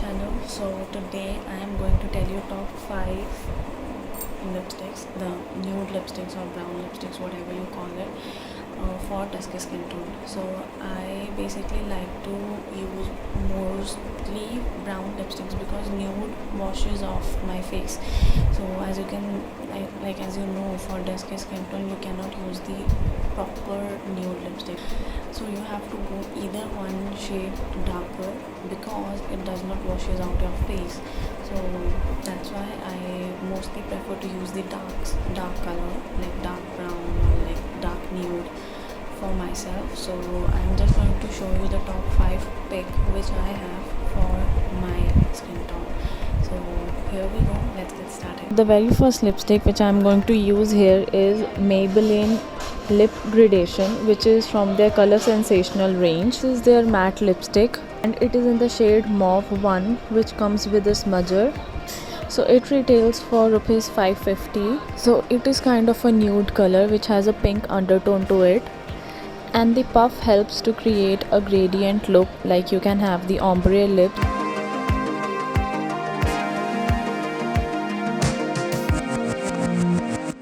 channel. So today I am going to tell you top 5 lipsticks, the nude lipsticks or brown lipsticks, whatever you call it, for dusky skin tone. So I basically like to use mostly brown lipsticks because nude washes off my face. So as you can as you know, for dusky skin tone you cannot use the proper nude lipstick, so you have to go either one shade darker because it does not washes out your face. So that's why I mostly prefer to use the dark color, like dark brown or like dark nude for myself. So I'm just going to show you the top 5 pick which I have for my skin tone. So here we go, let's get started. The very first lipstick which I'm going to use here is Maybelline Lip Gradation, which is from their Color Sensational range. This is their matte lipstick and it is in the shade Mauve 1, which comes with a smudger. So it retails for rupees 550. So it is kind of a nude color which has a pink undertone to it, and the puff helps to create a gradient look, like you can have the ombre lips.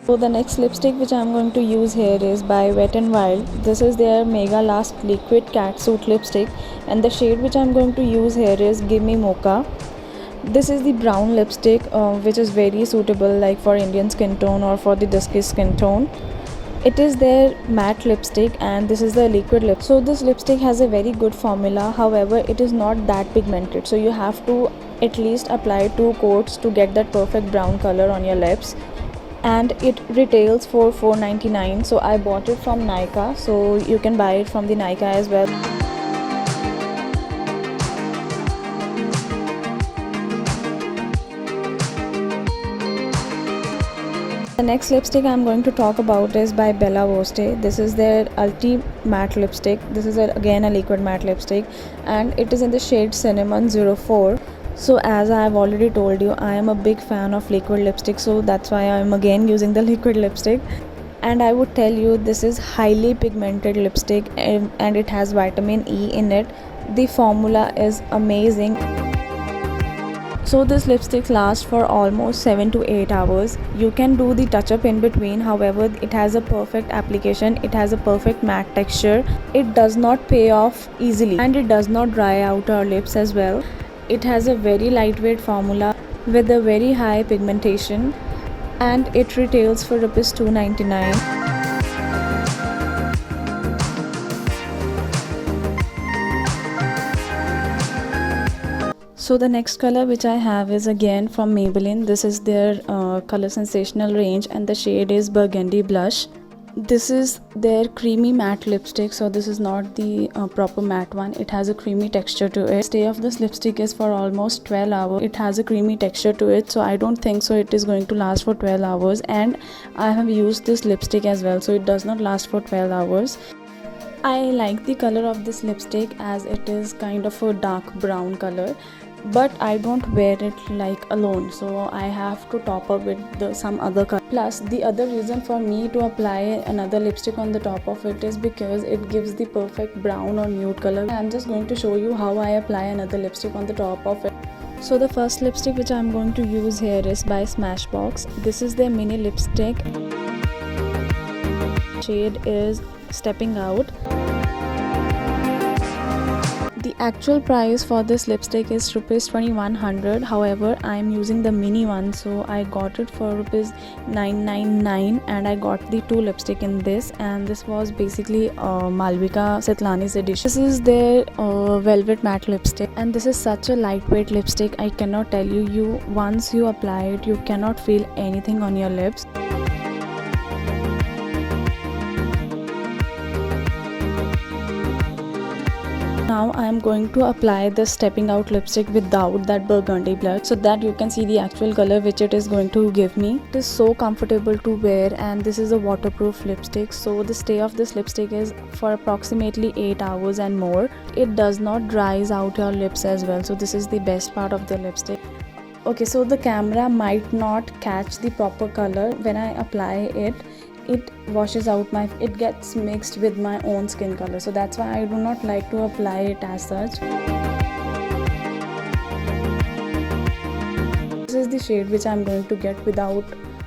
So the next lipstick which I am going to use here is by Wet n Wild. This is their Mega Last Liquid Catsuit lipstick, and the shade which I am going to use here is Gimme Mocha. This is the brown lipstick which is very suitable like for Indian skin tone or for the dusky skin tone. It is their matte lipstick and this is the liquid lip. So this lipstick has a very good formula, however it is not that pigmented, so you have to at least apply 2 coats to get that perfect brown color on your lips. And it retails for $4.99. so I bought it from Nykaa, so you can buy it from the Nykaa as well. The next lipstick I'm going to talk about is by Bella Voste. This is their Ulti Matte Lipstick. This is again a liquid matte lipstick and it is in the shade Cinnamon 04. So as I have already told you, I am a big fan of liquid lipstick, so that's why I am again using the liquid lipstick. And I would tell you, this is highly pigmented lipstick and it has vitamin E in it. The formula is amazing. So this lipstick lasts for almost 7 to 8 hours. You can do the touch up in between, however it has a perfect application, it has a perfect matte texture, it does not pay off easily and it does not dry out our lips as well. It has a very lightweight formula with a very high pigmentation and it retails for rupees 2.99. So the next color which I have is again from Maybelline. This is their Color Sensational range and the shade is Burgundy Blush. This is their creamy matte lipstick, so this is not the proper matte one. It has a creamy texture to it. Stay of this lipstick is for almost 12 hours. It has a creamy texture to it, so I don't think so it is going to last for 12 hours, and I have used this lipstick as well, so it does not last for 12 hours. I like the color of this lipstick as it is kind of a dark brown color, but I don't wear it like alone, so I have to top up with some other color. Plus the other reason for me to apply another lipstick on the top of it is because it gives the perfect brown or nude color. I'm just going to show you how I apply another lipstick on the top of it. So the first lipstick which I'm going to use here is by Smashbox. This is their mini lipstick. Shade is Stepping Out. The actual price for this lipstick is rupees 2100. However, I am using the mini one, so I got it for rupees 999 and I got the 2 lipstick in this, and this was basically Malvika Sitlani's edition. This is their velvet matte lipstick and this is such a lightweight lipstick. I cannot tell you, once you apply it you cannot feel anything on your lips. Now I am going to apply the Stepping Out lipstick without that burgundy blush, so that you can see the actual color which it is going to give me. It is so comfortable to wear and this is a waterproof lipstick, so the stay of this lipstick is for approximately 8 hours and more. It does not dries out your lips as well, so this is the best part of the lipstick. Okay, so the camera might not catch the proper color when I apply it. It washes out it gets mixed with my own skin color, so that's why I do not like to apply it as such. shade which I'm going to get without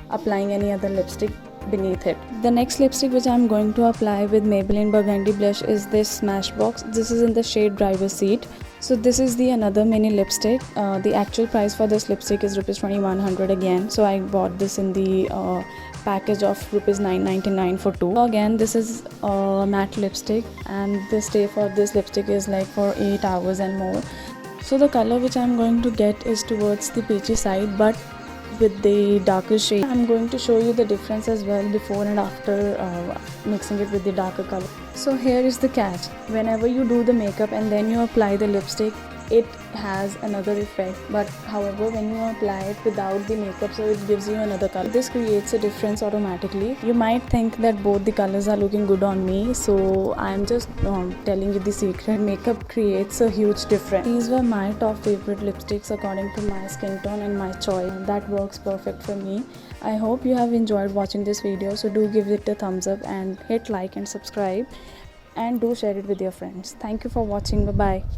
applying any other lipstick beneath it. The next lipstick which I'm going to apply with Maybelline Burgundy Blush is this Smashbox. This is in the shade Driver's Seat. So this is the another mini lipstick. The actual price for this lipstick is rupees 2100 again. So I bought this in the package of rupees 999 for 2. Again, this is a matte lipstick, and the stay for this lipstick is like for 8 hours and more. So the color which I'm going to get is towards the peachy side, but with the darker shade. I'm going to show you the difference as well before and after mixing it with the darker color. So here is the catch. Whenever you do the makeup and then you apply the lipstick, it has another effect, but however when you apply it without the makeup, so it gives you another color. This creates a difference automatically. You might think that both the colors are looking good on me, so I'm just telling you the secret. Makeup creates a huge difference. These were my top favorite lipsticks according to my skin tone and my choice. That works perfect for me. I hope you have enjoyed watching this video, so do give it a thumbs up and hit like and subscribe, and do share it with your friends. Thank you for watching. Bye bye.